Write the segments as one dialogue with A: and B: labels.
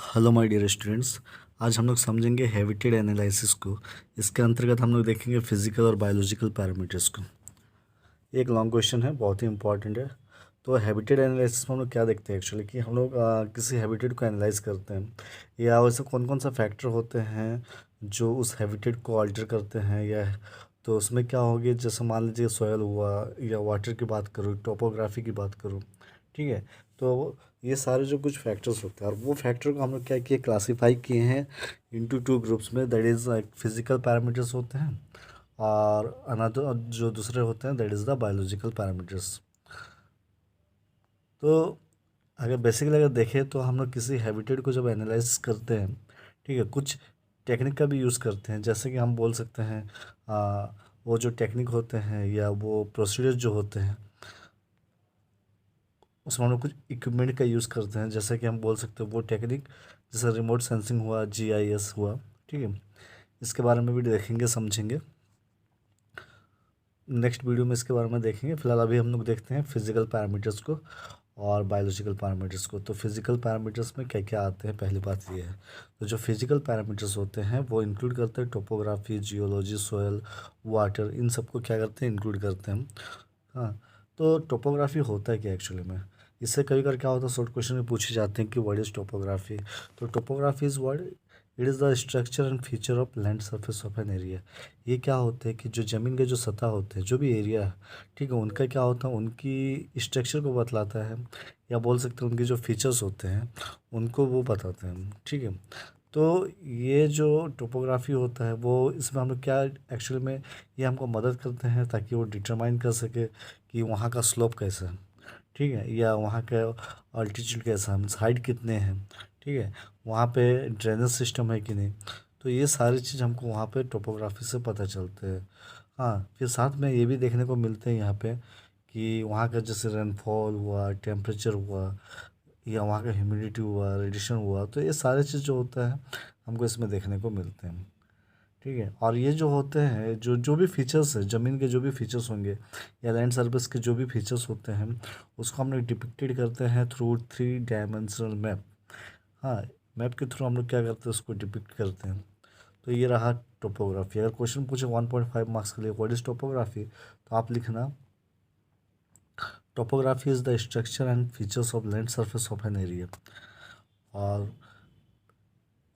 A: Hello my dear students. आज हम लोग समझेंगे हैबिटेट एनालिसिस को। इसके अंतर्गत हम लोग देखेंगे फिजिकल और बायोलॉजिकल पैरामीटर्स को। एक लॉन्ग क्वेश्चन है, बहुत ही इंपॉर्टेंट है। तो हैबिटेट एनालिसिस में हम लोग क्या देखते हैं एक्चुअली कि हम लोग किसी हैबिटेट को एनालाइज करते हैं या वैसे कौन कौन सा फैक्टर होते हैं जो उस हैबिटेट को अल्टर करते हैं। या तो उसमें क्या होगी, जैसे मान लीजिए सॉयल हुआ या वाटर की बात करूँ, टोपोग्राफी की बात करूँ, ठीक है। तो ये सारे जो कुछ फैक्टर्स होते हैं और वो फैक्टर को हम लोग क्या किए, क्लासीफाई किए हैं इनटू टू ग्रुप्स में। दैट इज़ फिजिकल पैरामीटर्स होते हैं और अनदर जो दूसरे होते हैं that is the biological parameters. तो अगर बेसिकली अगर देखें तो हम लोग किसी हैबिटेट को जब एनालाइज करते हैं, ठीक है, कुछ टेक्निक का भी यूज़ करते हैं। जैसे कि हम बोल सकते हैं वो जो टेक्निक होते हैं या वो प्रोसीजर जो होते हैं उसमें हम लोग कुछ इक्विपमेंट का यूज़ करते हैं। जैसे कि हम बोल सकते हैं वो टेक्निक, जैसे रिमोट सेंसिंग हुआ, जीआईएस हुआ, ठीक है। इसके बारे में भी देखेंगे, समझेंगे नेक्स्ट वीडियो में, इसके बारे में देखेंगे। फिलहाल अभी हम लोग देखते हैं फिजिकल पैरामीटर्स को और बायोलॉजिकल पैरामीटर्स को। तो फिजिकल पैरामीटर्स में क्या क्या आते हैं, पहली बात ये है। तो जो फिजिकल पैरामीटर्स होते हैं वो इंक्लूड करते हैं टोपोग्राफी, जियोलॉजी, सोयल, वाटर, इन सबको क्या करते हैं, इंक्लूड करते हैं। हाँ। तो टोपोग्राफी होता है क्या एक्चुअली में, इससे कई बार क्या होता है, शॉर्ट क्वेश्चन में पूछे जाते हैं कि व्हाट इज़ टोपोग्राफी। तो topography is what, it is the structure and feature of land surface of an area. ये क्या होते हैं कि जो ज़मीन के जो सतह होते हैं, जो भी एरिया है, ठीक है, उनका क्या होता है, उनकी स्ट्रक्चर को बतलाता है, या बोल सकते हैं उनके जो फीचर्स होते हैं उनको वो बताते हैं, ठीक है। तो ये जो टोपोग्राफी होता है वो, इसमें हम लोग क्या एक्चुअली में, ये हमको मदद करते हैं ताकि वो डिटरमाइन कर सके कि वहाँ का स्लोप कैसा है, ठीक है, या वहाँ का अल्टीट्यूड कैसा है, हाइट कितने हैं, ठीक है, वहाँ पे ड्रेनेज सिस्टम है कि नहीं। तो ये सारी चीज़ हमको वहाँ पे टोपोग्राफी से पता चलते हैं। हाँ, फिर साथ में ये भी देखने को मिलते हैं यहाँ पे कि वहाँ का जैसे रेनफॉल हुआ, टेम्परेचर हुआ, या वहाँ का ह्यूमिडिटी हुआ, रेडिएशन हुआ, तो ये सारे चीज़ जो होता है हमको इसमें देखने को मिलते हैं, ठीक है। और ये जो होते हैं, जो जो भी फीचर्स है, ज़मीन के जो भी फीचर्स होंगे या लैंड सर्फेस के जो भी फीचर्स होते हैं, उसको हम लोग डिपिक्टेड करते हैं थ्रू 3 डायमेंशनल मैप। हाँ, मैप के थ्रू हम लोग क्या करते हैं, उसको डिपिक्ट करते हैं। तो ये रहा टोपोग्राफी। अगर क्वेश्चन पूछे 1.5 मार्क्स के लिए व्हाट इज़ टोपोग्राफी, तो आप लिखना topography is the structure and features of land surface of an area. और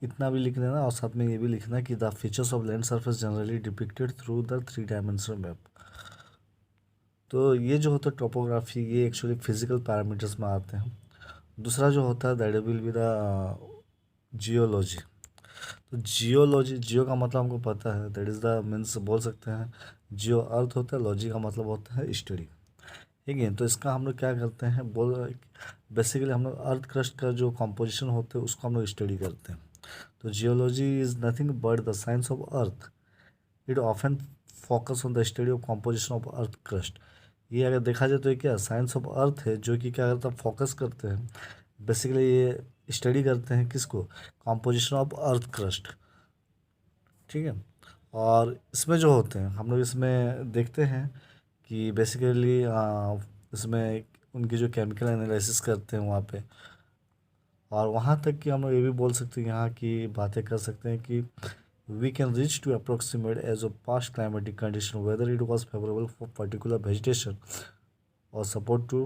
A: इतना भी लिख देना और साथ में ये भी लिखना कि the features of land surface generally depicted through the 3 dimensional map. तो ये जो होता है टोपोग्राफी, ये एक्चुअली फिजिकल पैरामीटर्स में आते हैं। दूसरा जो होता है that will be the geology. तो जियोलॉजी, जियो का मतलब हमको पता है, दैट इज़ द मीन्स बोल सकते हैं जियो अर्थ होता है, लॉजी का मतलब होता है स्टडी, ठीक है। तो इसका हम लोग क्या करते हैं, बोल बेसिकली हम लोग अर्थ क्रस्ट का जो कॉम्पोजिशन होते हैं उसको हम लोग स्टडी करते हैं। तो geology is nothing but the science of earth. It often focus on the study of composition of earth crust. ये अगर देखा जाए तो ये क्या साइंस ऑफ अर्थ है, जो कि क्या करता है, फोकस करते हैं, बेसिकली ये स्टडी करते हैं किसको, कॉम्पोजिशन ऑफ अर्थ क्रस्ट, ठीक है। और इसमें जो होते हैं हम लोग इसमें देखते हैं कि बेसिकली इसमें उनकी जो केमिकल एनालिसिस करते हैं वहाँ पे। और वहाँ तक कि हम लोग ये भी बोल सकते हैं, यहाँ की बातें कर सकते हैं कि we can reach to approximate as of past climatic condition whether it was favorable for particular vegetation or support to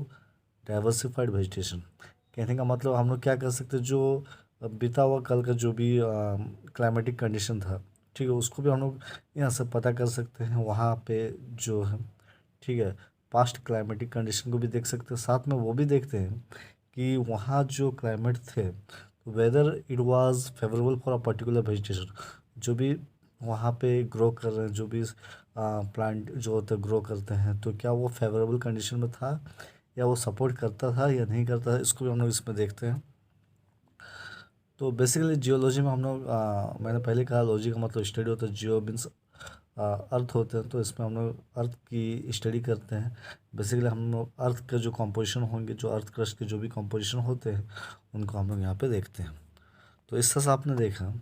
A: diversified vegetation। कहने का मतलब हम लोग क्या कर सकते हैं, जो बीता हुआ कल का जो भी क्लाइमेटिक कंडीशन था, ठीक है, उसको भी हम लोग यहाँ से पता कर सकते हैं वहाँ पे जो है, ठीक है। पास्ट क्लाइमेटिक कंडीशन को भी देख सकते हैं, साथ में वो भी देखते हैं कि वहाँ जो क्लाइमेट थे, whether it was favourable for a particular vegetation. जो भी वहाँ पे ग्रो कर रहे हैं, जो भी प्लांट जो होते हैं ग्रो करते हैं, तो क्या वो फेवरेबल कंडीशन में था या वो सपोर्ट करता था या नहीं करता था, इसको भी हम लोग इसमें देखते हैं। तो बेसिकली जियोलॉजी में हम लोग मैंने पहले कहा लॉजी का मतलब स्टडी होता है, जियो मीन्स अर्थ होते हैं, तो इसमें हम लोग अर्थ की स्टडी करते हैं। बेसिकली हम लोग अर्थ का जो कॉम्पोजिशन होंगे, जो अर्थ क्रस्ट के जो भी कॉम्पोजिशन होते हैं उनको हम लोग यहाँ पे देखते हैं। तो इस तरह से आपने देखा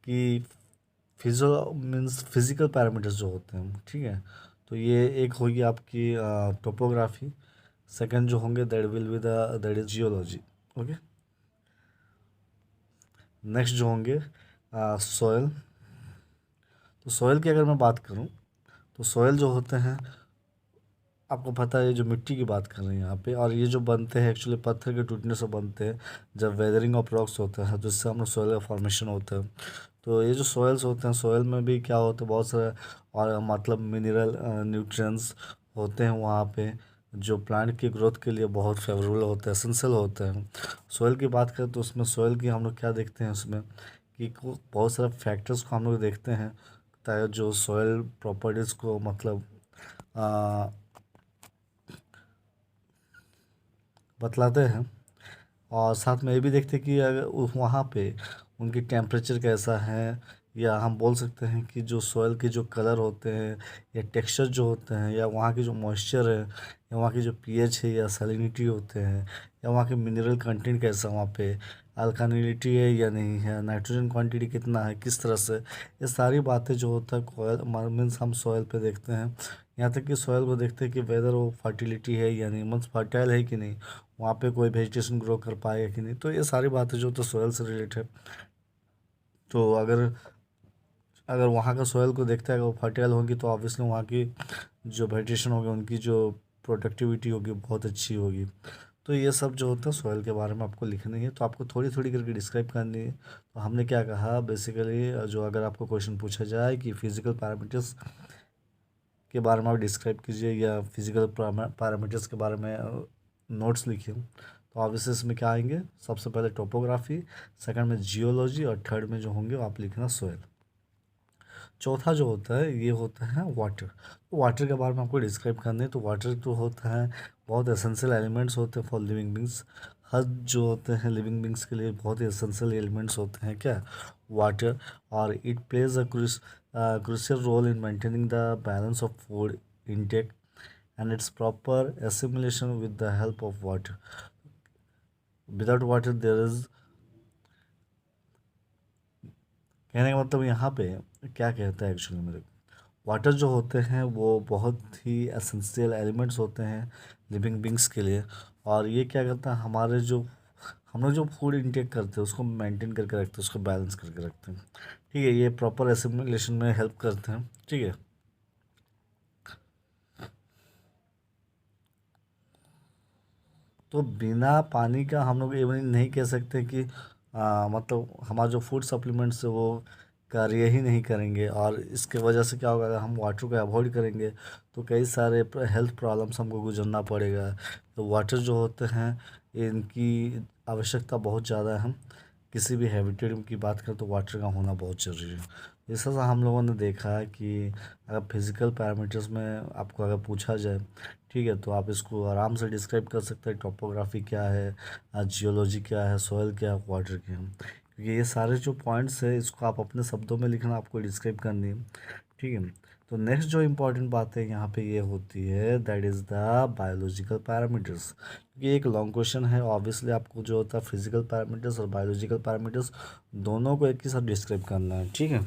A: कि फिजियो मीन्स फिजिकल पैरामीटर्स जो होते हैं, ठीक है। तो ये एक होगी आपकी टोपोग्राफी। सेकंड जो होंगे that is geology. Okay, next जो होंगे सॉयल। तो सॉयल की अगर मैं बात करूं तो सॉयल जो होते हैं, आपको पता है, ये जो मिट्टी की बात कर रहे हैं यहाँ पे, और ये जो बनते हैं एक्चुअली पत्थर के टूटने से बनते हैं जब वेदरिंग ऑफ रॉक्स होता है, जिससे हम लोग सॉयल का फॉर्मेशन होता है। तो ये जो सॉयल्स होते हैं, सॉयल में भी क्या होता है, बहुत सारे और मतलब मिनरल न्यूट्रिएंट्स होते हैं वहाँ पे, जो प्लांट की ग्रोथ के लिए बहुत फेवरेबल होते हैं, एसेंशियल होते हैं। सॉयल की बात करें तो उसमें सॉयल की हम लोग क्या देखते हैं उसमें कि बहुत सारे फैक्टर्स को हम लोग देखते हैं ताकि जो सॉयल प्रॉपर्टीज़ को मतलब आ, बतलाते हैं। और साथ में ये भी देखते हैं कि अगर वहाँ पे उनकी टेम्परेचर कैसा है, या हम बोल सकते हैं कि जो सॉइल के जो कलर होते हैं या टेक्सचर जो होते हैं, या वहाँ की जो मॉइस्चर है, या वहाँ की जो पीएच है या सैलिनिटी होते हैं, या वहाँ के मिनरल कंटेंट कैसा वहाँ पे, अल्कानिलिटी है या नहीं है, नाइट्रोजन क्वांटिटी कितना है, किस तरह से, ये सारी बातें जो होता है कोयल मीन्स हम सॉइल पे देखते हैं। यहाँ तक कि सॉइल को देखते हैं कि वेदर वो फर्टिलिटी है या नहीं, मीन्स फर्टाइल है कि नहीं, वहाँ पे कोई वेजिटेशन ग्रो कर पाएगा कि नहीं। तो ये सारी बातें जो तो सोयल से रिलेटेड है। तो अगर अगर वहाँ का सोयल को देखते हैं, अगर वो फर्टाइल होगी तो ऑब्वियसली वहाँ की जो वेजिटेशन होगी, उनकी जो प्रोडक्टिविटी होगी बहुत अच्छी होगी। तो ये सब जो होता है सोयल के बारे में आपको लिखनी है, तो आपको थोड़ी थोड़ी करके डिस्क्राइब करनी है। तो हमने क्या कहा बेसिकली, जो अगर आपको क्वेश्चन पूछा जाए कि फिजिकल पैरामीटर्स के बारे में आप डिस्क्राइब कीजिए या फिजिकल पैरामीटर्स के बारे में नोट्स लिखिए, तो ऑब्वियसली इसमें क्या आएंगे, सबसे पहले टोपोग्राफी, सेकंड में जियोलॉजी, और थर्ड में जो होंगे वो आप लिखना सोयल। चौथा जो होता है ये होता है वाटर। तो वाटर के बारे में आपको डिस्क्राइब करना है। तो वाटर तो होता है बहुत एसेंशियल एलिमेंट्स होते हैं फॉर लिविंग बींग्स। हर जो होते हैं लिविंग बींग्स के लिए बहुत ही एसेंशियल एलिमेंट्स होते हैं क्या, वाटर। और it plays a crucial role in maintaining the balance of food intake and its proper assimilation with the help of water. Without water there is, कहने का मतलब यहाँ पे क्या कहता है एक्चुअली मेरे को, वाटर जो होते हैं वो बहुत ही एसेंशियल एलिमेंट्स होते हैं लिविंग बींग्स के लिए। और ये क्या करता है, हमारे जो हम लोग जो फूड इंटेक करते हैं उसको मेंटेन करके रखते हैं, उसको बैलेंस करके रखते हैं। ठीक है, ये प्रॉपर एसिमिलेशन में हेल्प करते हैं। ठीक है, तो बिना पानी का हम लोग ये नहीं कह सकते कि मतलब हमारा जो फूड सप्लीमेंट्स है वो कार्य ही नहीं करेंगे। और इसके वजह से क्या होगा, अगर हम वाटर को अवॉइड करेंगे तो कई सारे हेल्थ प्रॉब्लम्स हमको गुजरना पड़ेगा। तो वाटर जो होते हैं इनकी आवश्यकता बहुत ज़्यादा है। किसी भी हैबिटेट की बात करें तो वाटर का होना बहुत ज़रूरी है। जैसा सा हम लोगों ने देखा है कि अगर फिज़िकल पैरामीटर्स में आपको अगर पूछा जाए, ठीक है, तो आप इसको आराम से डिस्क्राइब कर सकते हैं, टोपोग्राफी क्या है, जियोलॉजी क्या है, सॉइल क्या है, वाटर क्या है। क्योंकि ये सारे जो पॉइंट्स है इसको आप अपने शब्दों में लिखना, आपको डिस्क्राइब करनी है। ठीक है, तो नेक्स्ट जो इम्पोर्टेंट बात है यहाँ पे ये होती है that is the biological parameters. ये एक लॉन्ग क्वेश्चन है, ऑब्वियसली आपको जो होता है फिजिकल पैरामीटर्स और बायोलॉजिकल पैरामीटर्स दोनों को एक ही साथ डिस्क्राइब करना है। ठीक है,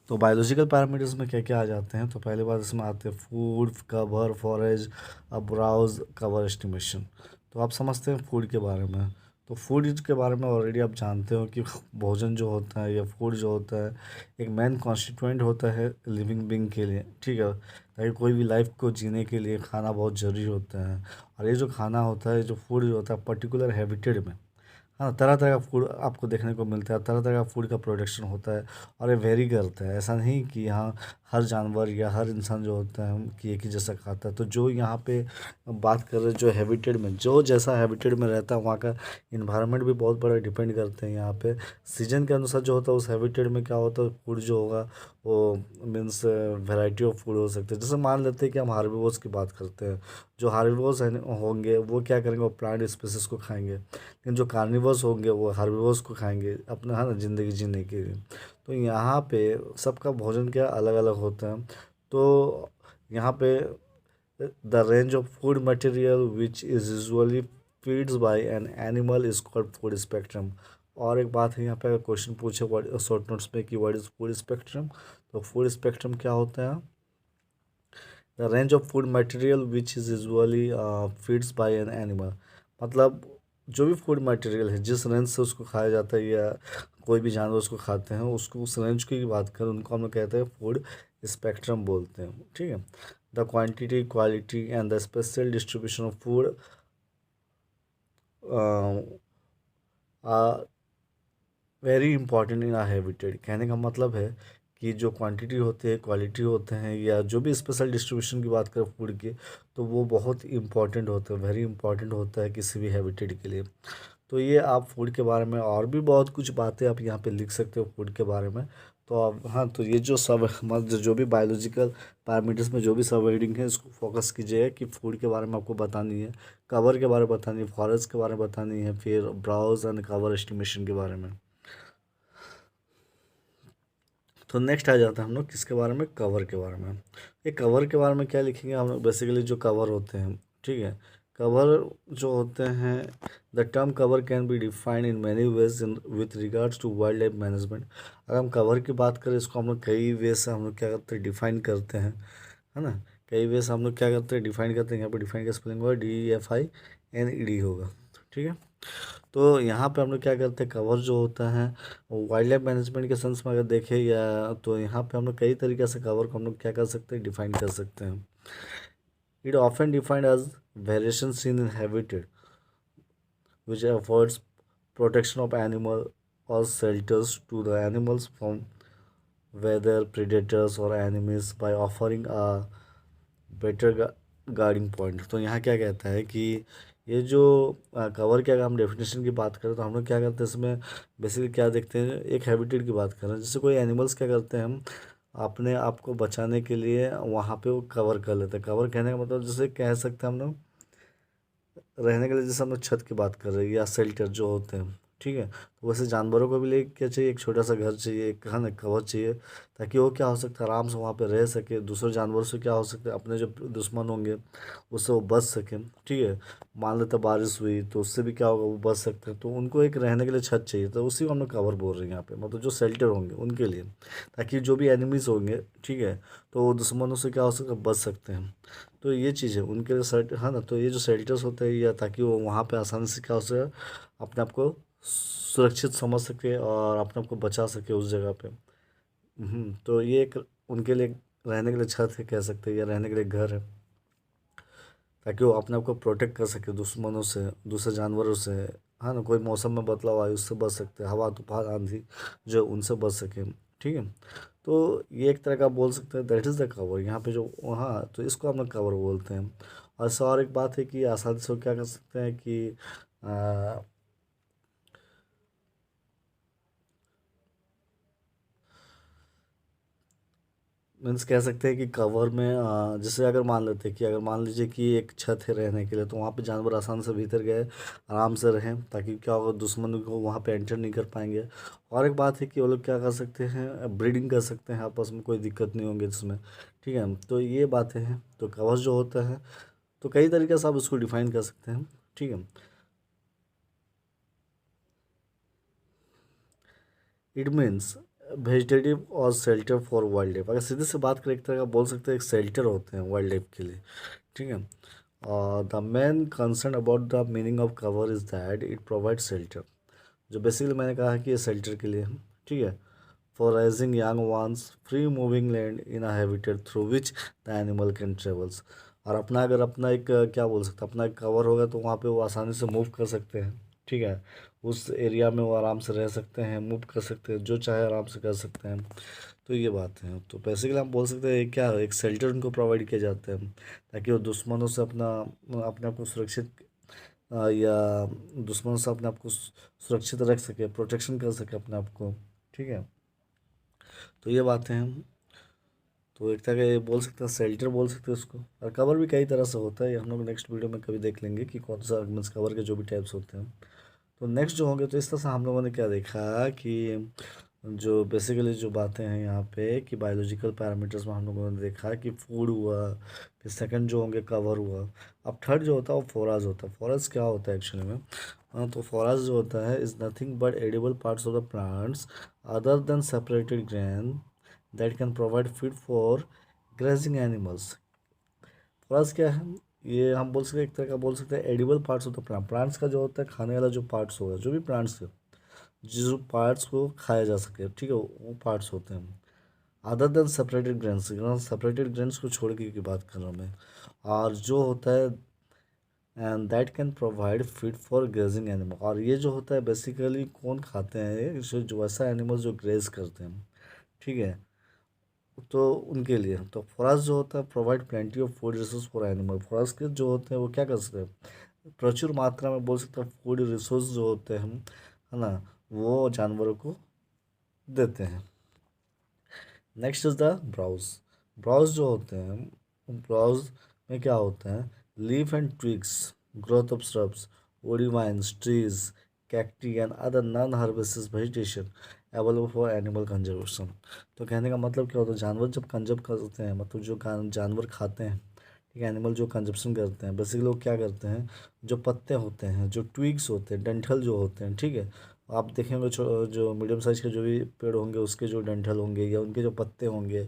A: तो बायोलॉजिकल पैरामीटर्स में क्या क्या आ जाते हैं, तो पहले बात इसमें आते हैं food cover, forage, browse, cover, estimation. तो आप समझते हैं फूड के बारे में। तो फूड के बारे में ऑलरेडी आप जानते हो कि भोजन जो होता है या फूड जो होता है एक मेन कॉन्स्टिट्यूएंट होता है लिविंग बींग के लिए। ठीक है, ताकि कोई भी लाइफ को जीने के लिए खाना बहुत ज़रूरी होता है। और ये जो खाना होता है, जो फूड जो होता है पर्टिकुलर हैबिटेट में, हाँ, तरह तरह का फूड आपको देखने को मिलता है, तरह तरह का फूड का प्रोडक्शन होता है। और ये वेरी करता है, ऐसा नहीं कि यहाँ हर जानवर या हर इंसान जो होता है कि एक ही जैसा खाता है। तो जो यहाँ पे बात कर रहे हैं जो हैबिटेट में, जो जैसा हैबिटेट में रहता है वहाँ का इन्वायरमेंट भी बहुत बड़ा डिपेंड करते हैं। यहाँ पे सीजन के अनुसार जो होता है उस हैबिटेट में क्या होता है फूड जो होगा वो मीन्स वैरायटी ऑफ फूड हो सकते हैं। जैसे मान लेते हैं कि हम हार्बिवोर्स की बात करते हैं, जो हार्बिवोर्स होंगे वो क्या करेंगे, वो प्लांट स्पीसीज को खाएंगे। लेकिन जो कार्निवर्स होंगे वो हार्बिवर्स को खाएंगे अपना, है ना, ज़िंदगी जीने के लिए। तो यहाँ पे सबका भोजन क्या अलग अलग होता है। तो यहाँ पे the range of food material which is usually feeds by an animal is called food spectrum. और एक बात है यहाँ पे, क्वेश्चन पूछे शॉर्ट नोट्स में कि व्हाट इज़ फूड स्पेक्ट्रम, तो फूड स्पेक्ट्रम क्या होता है, the range of food material which is usually feeds by an animal, मतलब जो भी फूड मटेरियल है जिस रेंज से उसको खाया जाता है या कोई भी जानवर उसको खाते हैं, उसको उस रेंज की बात करें उनको हम लोग कहते हैं फूड स्पेक्ट्रम बोलते हैं, ठीक है। The quantity, quality and the special distribution of food very important in are habitat. कहने का मतलब है कि जो क्वांटिटी होती है, क्वालिटी होते हैं, या जो भी स्पेशल डिस्ट्रीब्यूशन की बात करें फूड की, तो वो बहुत इंपॉर्टेंट होते हैं, वेरी इंपॉर्टेंट होता है किसी भी हैबिटेट के लिए। तो ये आप फूड के बारे में और भी बहुत कुछ बातें आप यहाँ पे लिख सकते हो फूड के बारे में। तो आप, हाँ, तो ये जो सब मतलब जो भी बायोलॉजिकल पैरामीटर्स में जो भी सब हेडिंग है, इसको फोकस कीजिए कि फूड के बारे में आपको बतानी है, कवर के बारे में बतानी है, फॉरेस्ट के बारे में बतानी है, फिर ब्राउज एंड कवर एस्टिमेशन के बारे में। तो नेक्स्ट आ जाता है हम लोग किसके बारे में, कवर के बारे में। ये कवर के बारे में क्या लिखेंगे हम लोग, बेसिकली जो कवर होते हैं, ठीक है। कवर जो होते हैं, the term cover can be defined in many ways in with regards to wildlife management. अगर हम कवर की बात करें, इसको हम लोग कई वे से हम लोग क्या करते हैं, डिफाइन करते हैं, है ना। कई वे से हम लोग क्या करते हैं, डिफाइन करते हैं। यहाँ पे डिफाइन का स्पेलिंग होगा DEFINED होगा, ठीक है। तो यहाँ पे हम लोग क्या करते हैं, कवर जो होता है वाइल्ड लाइफ मैनेजमेंट के सेंस में अगर देखें, या तो यहाँ पे हम लोग कई तरीके से कवर को हम लोग क्या कर सकते हैं, डिफाइन कर सकते हैं। It often defined as variation seen in habitat which affords protection of animal or shelters to the animals from whether predators or enemies by offering a better guarding point. तो यहाँ क्या कहता है कि ये जो कवर की अगर हम डेफिनेशन की बात करें, तो हम लोग क्या करते हैं इसमें, बेसिकली क्या देखते हैं, एक हैबिटेट की बात कर रहे हैं। जैसे कोई एनिमल्स क्या करते हैं, हम अपने आप को बचाने के लिए वहाँ पे वो कवर कर लेते हैं। कवर कहने का मतलब जैसे कह सकते हैं हम लोग रहने के लिए, जैसे हम लोग छत की बात कर रहे हैं या शेल्टर जो होते हैं, ठीक है। तो वैसे जानवरों को भी लिए क्या चाहिए, एक छोटा सा घर चाहिए, एक, है ना, कवर चाहिए, ताकि वो क्या हो सकता है, आराम से वहाँ पे रह सके। दूसरे जानवरों से क्या हो सकता है, अपने जो दुश्मन होंगे उससे वो बच सके, ठीक है। मान लेते बारिश हुई तो उससे भी क्या होगा, वो बच सकते हैं। तो उनको एक रहने के लिए छत चाहिए, तो उसी को हम लोग कवर बोल रहे हैं यहाँ पे, मतलब जो शेल्टर होंगे उनके लिए, ताकि जो भी एनिमीज होंगे, ठीक है, तो वो दुश्मनों से क्या हो सकता है, बच सकते हैं। तो ये चीज़ है उनके लिए सेट, है ना। तो ये जो शेल्टर्स होते हैं, या ताकि वो वहाँ पे आसानी से क्या हो सके, अपने आप को सुरक्षित समझ सके और अपने आप को बचा सके उस जगह पे। तो ये एक उनके लिए रहने के लिए छत है कह सकते हैं, या रहने के लिए घर है, ताकि वो अपने आप को प्रोटेक्ट कर सके दुश्मनों से, दूसरे जानवरों से, है ना। कोई मौसम में बदलाव आए उससे बच सकते हैं, हवा तूफान आंधी जो उनसे बच सके, ठीक है। तो ये एक तरह का बोल सकते हैं, दैट इज़ द कवर यहाँ पे जो, हाँ, तो इसको हम लोग कवर बोलते हैं। और इससे और एक बात है कि आसानी से वो क्या कर सकते हैं कि मीन्स कह सकते हैं कि कवर में जैसे अगर मान लेते हैं कि अगर मान लीजिए कि एक छत है रहने के लिए, तो वहाँ पे जानवर आसानी से भीतर गए, आराम से रहें, ताकि क्या होगा, दुश्मन को वहाँ पे एंटर नहीं कर पाएंगे। और एक बात है कि वो लोग क्या कर सकते हैं, ब्रीडिंग कर सकते हैं आपस में, कोई दिक्कत नहीं होगी इसमें, ठीक है। तो ये बातें हैं। तो कवर जो होता है, तो कई तरीके से आप उसको डिफाइन कर सकते हैं, ठीक है। इट मीन्स वेजिटेटिव और शेल्टर फॉर वाइल्ड लाइफ। अगर सीधे से बात करें, एक तरह का बोल सकते हैं एक शेल्टर होते हैं वाइल्ड लाइफ के लिए, ठीक है। और the main concern about the meaning of cover is that it provide shelter, जो बेसिकली मैंने कहा है कि ये शेल्टर के लिए है, ठीक है। For rising young ones, free moving land in a habitat through which the animal can travels. और अपना अगर अपना एक क्या बोल सकते हैं, अपना एक कवर होगा, तो वहाँ पे वो आसानी से मूव कर सकते हैं, ठीक है। उस एरिया में वो आराम से रह सकते हैं, मूव कर सकते हैं, जो चाहे आराम से कर सकते हैं। तो ये बात है। तो बेसिकली हम बोल सकते हैं क्या है, एक शेल्टर उनको प्रोवाइड किए जाते हैं, ताकि वो दुश्मनों से अपने आप को सुरक्षित या दुश्मनों से अपने आप को सुरक्षित रख सके, प्रोटेक्शन कर सके अपने आप को, ठीक है। तो ये बातें हैं। तो एक तरह का ये बोल सकते हैं, शेल्टर बोल सकते हैं उसको। और कवर भी कई तरह से होता है, ये हम लोग नेक्स्ट वीडियो में कभी देख लेंगे कि कौन सा मीन्स कवर के जो भी टाइप्स होते हैं। तो नेक्स्ट जो होंगे, तो इस तरह से हम लोगों ने क्या देखा कि जो बेसिकली जो बातें हैं यहाँ पे कि बायोलॉजिकल पैरामीटर्स में हम लोगों ने देखा कि फूड हुआ, फिर सेकंड जो होंगे कवर हुआ। अब थर्ड जो होता है वो फोराज होता है। फोराज क्या होता है एक्चुअली में, तो फोराज जो होता है is nothing but edible parts of the plants other than separated grain that can provide feed for grazing animals. Forest क्या है, ये हम बोल सकते हैं एक तरह का बोल सकते हैं edible parts of the plant. Plants का जो होता है खाने वाला जो पार्ट्स होगा, जो भी प्लांट्स है जिस पार्ट्स को खाया जा सके, ठीक है, वो पार्ट्स होते हैं। Other than separated grains, separated grains को छोड़ के की बात कर रहा हूँ मैं। और जो होता है and that can provide feed for grazing animal, और ये जो होता है बेसिकली कौन खाते हैं, जो वैसा एनिमल जो ग्रेज करते हैं, ठीक है, तो उनके लिए। तो फॉरेस्ट जो होता है provide plenty of food resource for animal. Forest के जो होते हैं वो क्या कर सकते हैं, प्रचुर मात्रा में बोल सकते हैं फूड रिसोर्स जो होते हैं, है ना, वो जानवरों को देते हैं। Next is the browse. Browse जो होते हैं, ब्राउज में क्या होता है, leaf and twigs, growth of shrubs, woody vines, trees, cacti and other non herbaceous vegetation available for animal conservation. तो कहने का मतलब क्या होता है, जानवर जब कंजर्व करते हैं, मतलब जो जानवर खाते हैं, ठीक है, एनिमल जो कंजप्शन करते हैं, बेसिकली लोग क्या करते हैं, जो पत्ते होते हैं, जो ट्विग्स होते हैं, डंठल जो होते हैं, ठीक है, आप देखेंगे जो मीडियम साइज़ के जो भी पेड़ होंगे उसके जो डंठल होंगे या उनके जो पत्ते होंगे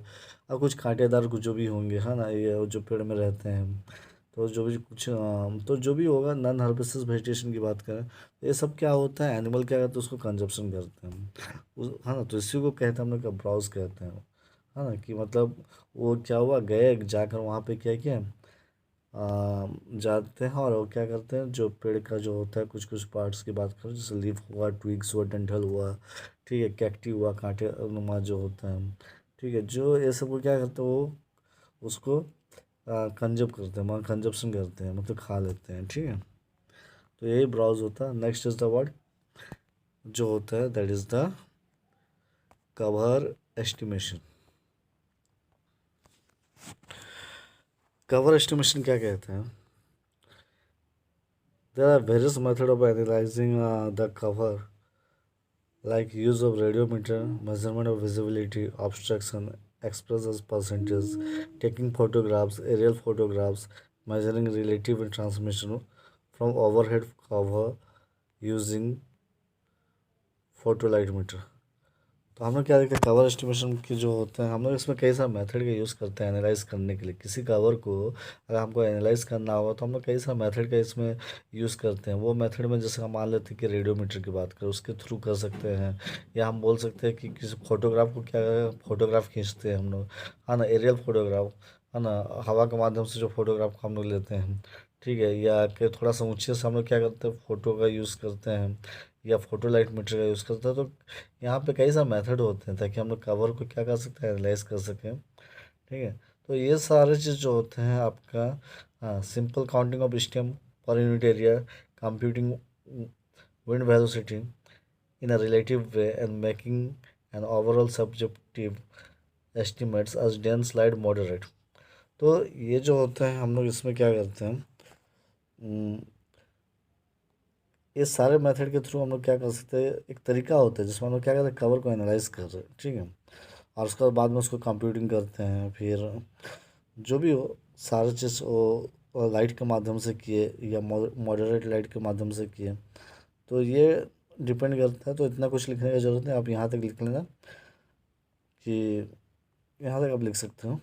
A: और कुछ कांटेदार कुछ जो भी होंगे, है ना, ये जो पेड़ में रहते हैं, तो जो भी कुछ तो जो भी होगा नॉन हर्बेसियस वेजिटेशन की बात करें, तो ये सब क्या होता है, एनिमल क्या करते हैं उसको कंजप्शन करते हैं है ना। तो इसी को कहते हैं हम लोग ब्राउज कहते हैं, है ना, कि मतलब वो क्या हुआ, गए जाकर वहाँ पे क्या किया, जाते हैं और वो क्या करते हैं, जो पेड़ का जो होता है कुछ कुछ पार्ट्स की बात करें, जैसे लीफ हुआ, ट्विग्स हुआ, डंठल हुआ, ठीक है, कैक्टी हुआ, कांटे नुमा जो होता है, ठीक है, जो ये सब को क्या करते हैं, वो उसको कंजप करते हैं, वहाँ कंजप्शन करते हैं, मतलब खा लेते हैं, ठीक है। तो यही ब्राउज होता है। नेक्स्ट इज द वर्ड जो होता है that is the cover estimation. Cover estimation क्या कहते हैं, there are various methods of analyzing the cover, like use of radiometer, measurement of visibility, obstruction, expressed as percentage, taking photographs, aerial photographs, measuring relative transmission from overhead cover using photolitometer। तो हम लोग क्या देखते हैं, cover estimation की जो होते हैं, हम लोग इसमें कई सारे मेथड का यूज़ करते हैं एनालाइज करने के लिए। किसी कवर को अगर हमको एनालाइज करना होगा तो हम लोग कई सारे मेथड का इसमें यूज़ करते हैं। वो मेथड में जैसे हम मान लेते हैं कि रेडियोमीटर की बात करें, उसके थ्रू कर सकते हैं, या हम बोल सकते हैं कि किसी फोटोग्राफ को क्या, फोटोग्राफ खींचते हैं हम लोग, है ना, एरियल फोटोग्राफ, है ना, हवा के माध्यम से जो फोटोग्राफ को हम लोग लेते हैं, ठीक है, या कि थोड़ा सा ऊँचे से हम लोग क्या करते हैं, फ़ोटो का यूज़ करते हैं, या फोटो लाइट मीटर का यूज़ करते हैं। तो यहाँ पे कई सारे मेथड होते हैं ताकि हम लोग कवर को क्या कर सकते हैं, एनालाइज कर सकें, ठीक है। तो ये सारे चीज़ जो होते हैं आपका, हाँ, simple counting of stem per unit area, computing wind velocity in a relative way and making an overall subjective estimates as dense slide moderate. तो ये जो होता है हम लोग इसमें क्या करते हैं, ये सारे मेथड के थ्रू हम लोग क्या कर सकते हैं, एक तरीका होता है जिसमें हम लोग क्या करते हैं, कवर को एनालाइज कर रहे हैं, ठीक है, और उसके बाद में उसको कंप्यूटिंग करते हैं। फिर जो भी हो सारे चीज़ वो लाइट के माध्यम से किए या मॉडरेट लाइट के माध्यम से किए, तो ये डिपेंड करता है। तो इतना कुछ लिखने की ज़रूरत नहीं, आप यहाँ तक लिख लेना कि यहाँ तक आप लिख सकते हो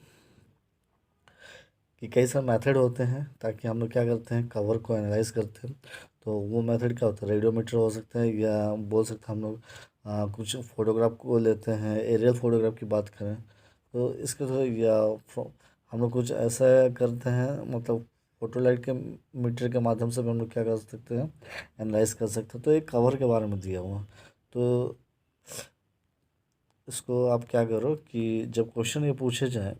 A: कि कई सारे मेथड होते हैं ताकि हम लोग क्या करते हैं, कवर को एनालाइज करते हैं। तो वो मेथड क्या होता है, रेडियोमीटर हो सकता है, या बोल सकते हैं हम लोग कुछ फोटोग्राफ को लेते हैं, एरियल फोटोग्राफ की बात करें तो इसके थ्रू, या हम लोग कुछ ऐसा करते हैं, मतलब फोटो लाइट के मीटर के माध्यम से भी हम लोग क्या कर सकते हैं, एनालाइज कर सकते हैं। तो एक कवर के बारे में दिया हुआ। तो इसको आप क्या करो कि जब क्वेश्चन ये पूछे जाए,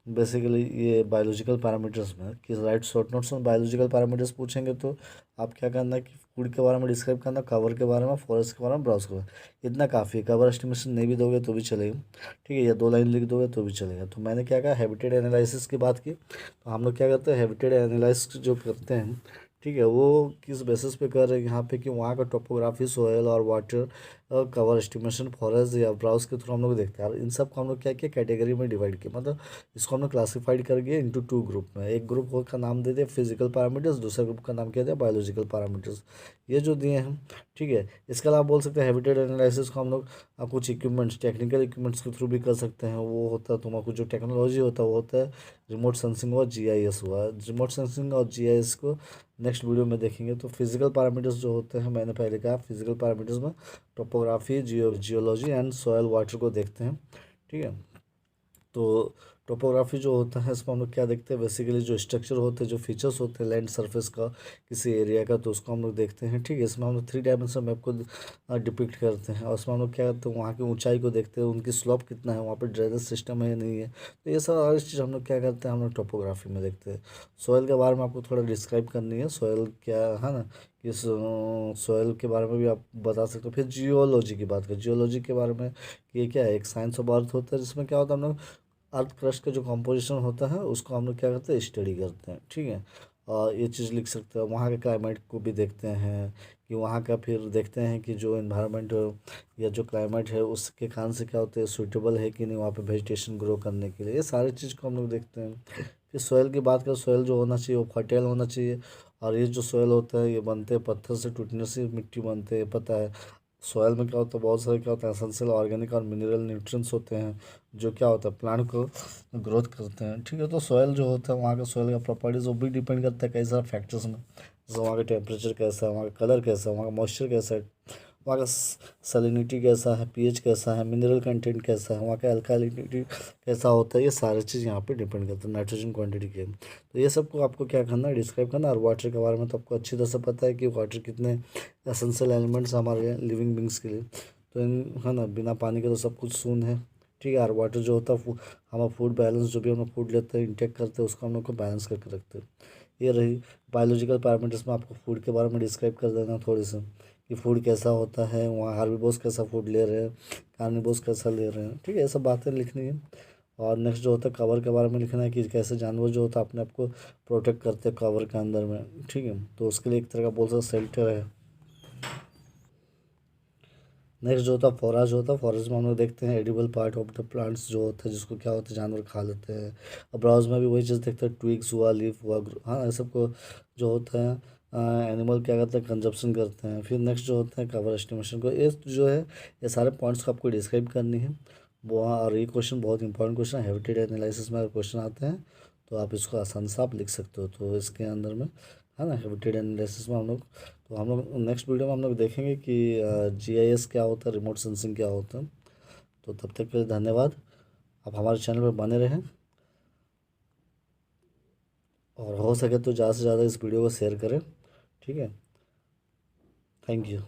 A: बेसिकली ये बायोलॉजिकल पैरामीटर्स में कि राइट शॉर्ट नोट्स में बायोलॉजिकल पैरामीटर्स पूछेंगे, तो आप क्या करना है कि फूड के बारे में डिस्क्राइब करना, कवर के बारे में, फॉरेस्ट के बारे में, ब्राउज के बारे में, इतना काफ़ी है। कवर एस्टिमेशन नहीं भी दोगे तो भी चलेगा, ठीक है, या 2 लाइन लिख दोगे तो भी चलेगा। तो मैंने क्या कहा, हैबिटेट एनालिसिस की बात की। तो हम लोग क्या करते हैं, हैबिटेट एनालिसिस जो करते हैं, ठीक है, वो किस बेसिस पे कर रहे हैं यहाँ पे कि वहाँ का टोपोग्राफी, सोयल और वाटर कवर एस्टिमेशन, फॉरेस्ट या ब्राउज के थ्रू हम लोग देखते हैं। और इन सब को हम लोग क्या किया, कैटेगरी में डिवाइड किया, मतलब इसको हम लोग क्लासीफाइड कर दिए इनटू टू ग्रुप में। एक ग्रुप का नाम दे दिया फिजिकल पैरामीटर्स, दूसरा ग्रुप का नाम क्या दिया, बायोलॉजिकल पैरामीटर्स, ये जो दिए हैं। ठीक है, इसके अलावा बोल सकते हैं हैबिटेट एनालिसिस को हम लोग कुछ इक्विपमेंट्स, टेक्निकल इक्विपमेंट्स के थ्रू भी कर सकते हैं। वो होता है तुम्हारा कुछ जो टेक्नोलॉजी होता है वो होता है रिमोट सेंसिंग और जीआईएस हुआ। रिमोट सेंसिंग और जीआईएस को नेक्स्ट वीडियो में देखेंगे। तो फिजिकल पैरामीटर्स जो होते हैं, मैंने पहले कहा फिजिकल पैरामीटर्स में topography, geology and soil water को देखते हैं। ठीक है, तो टोपोग्राफी जो होता है इसमें हम लोग क्या देखते हैं, बेसिकली जो स्ट्रक्चर होते हैं, जो फीचर्स होते हैं लैंड सरफेस का किसी एरिया का, तो उसको हम लोग देखते हैं। ठीक है, इसमें हम लोग 3 डायमेंशन मैप को डिपिक्ट करते हैं। और उसमें हम लोग क्या करते हैं, वहाँ की ऊंचाई को देखते हैं, उनकी स्लोप कितना है, वहाँ पर ड्रेनेज सिस्टम है या नहीं है। तो ये सब और चीज़ हम लोग क्या करते हैं, हम लोग टोपोग्राफी में देखते हैं। सॉयल के बारे में आपको थोड़ा डिस्क्राइब करनी है, सॉयल क्या है ना, इस सॉयल के बारे में भी आप बता सकते हो। फिर जियोलॉजी की बात करें, जियोलॉजी के बारे में कि ये क्या है, एक साइंस ऑफ अर्थ होता है जिसमें क्या होता है, हम लोग अर्थ क्रस्ट का जो कॉम्पोजिशन होता है उसको हम लोग क्या करते हैं, स्टडी करते हैं। ठीक है, और ये चीज़ लिख सकते हैं। वहाँ के क्लाइमेट को भी देखते हैं कि वहाँ का, फिर देखते हैं कि जो इन्वायरमेंट या जो क्लाइमेट है उसके कारण से क्या होता है, सूटेबल है कि नहीं वहाँ पे वेजिटेशन ग्रो करने के लिए। ये सारी चीज़ को हम लोग देखते हैं। फिर सोयल की बात करें, सोयल जो होना चाहिए वो फर्टाइल होना चाहिए। और ये जो सोयल होता है ये बनते हैं पत्थर से, टूटने से मिट्टी बनते हैं, पता है। सॉयल में क्या होता है, बहुत सारे क्या होता है एसेंशियल ऑर्गेनिक और मिनरल न्यूट्रिएंट्स होते हैं जो क्या होता है प्लांट को ग्रोथ करते हैं। ठीक है, तो सॉयल जो होता है, वहाँ का सॉयल का प्रॉपर्टीज वो भी डिपेंड करता है कई सारे फैक्टर्स में, जैसे वहाँ का टेम्परेचर कैसा है, वहाँ का कलर कैसा है, वहाँ का मॉइस्चर कैसा है, वहाँ का सलिनिटी कैसा है, पीएच कैसा है, मिनरल कंटेंट कैसा है, वहाँ का अल्कालिनिटी कैसा होता है। ये सारी चीज़ यहाँ पे डिपेंड करता है नाइट्रोजन क्वांटिटी के। तो ये सब को आपको क्या करना है, डिस्क्राइब करना। और वाटर के बारे में तो आपको अच्छी तरह से पता है कि वाटर कितने एसेंशियल एलिमेंट्स हमारे लिविंग बींग्स के लिए। तो है ना, बिना पानी के तो सब कुछ शून्य है। ठीक है, और वाटर जो होता है हमारा फूड बैलेंस, जो भी हम लोग फूड लेते हैं इंटेक करते हैं उसको हम लोग को बैलेंस करके रखते हैं। ये रही बायोलॉजिकल पैरामीटर्स में आपको फूड के बारे में डिस्क्राइब कर देना थोड़ी सी कि फूड कैसा होता है, वहाँ हार्बिवोर्स कैसा फूड ले रहे हैं, कार्निवोर्स कैसा ले रहे हैं। ठीक है, ये सब बातें लिखनी है। और नेक्स्ट जो होता है कवर के बारे में लिखना है कि कैसे जानवर जो होता है अपने आप को प्रोटेक्ट करते हैं कवर के अंदर में। ठीक है, तो उसके लिए एक तरह का बोल सकते शेल्टर है। नेक्स्ट जो होता है फॉरेस्ट, जो होता है फॉरेस्ट में हम लोग देखते हैं edible part of the plants जो होता है, जिसको क्या होता है जानवर खा लेते हैं। और ब्राउज में भी वही चीज़ देखते हैं, ट्विग्स हुआ, लीफ हुआ, हाँ ये सबको जो होता है एनिमल क्या करते हैं, कंजप्शन करते हैं। फिर नेक्स्ट जो होता है कवर एस्टिमेशन को, ये जो है ये सारे पॉइंट्स को आपको डिस्क्राइब करनी है वो। और ये क्वेश्चन बहुत इंपॉर्टेंट क्वेश्चन है, हैबिटेट एनालिसिस में अगर क्वेश्चन आते हैं तो आप इसको आसान से आप लिख सकते हो। तो इसके अंदर में है ना हैबिटेट एनालिसिस में हम लोग, तो हम लोग नेक्स्ट वीडियो में हम लोग देखेंगे कि जीआईएस क्या होता है, रिमोट सेंसिंग क्या होता है। तो तब तक के लिए धन्यवाद। आप हमारे चैनल पर बने रहें और हो सके तो ज़्यादा से ज़्यादा इस वीडियो को शेयर करें। ठीक है, थैंक यू।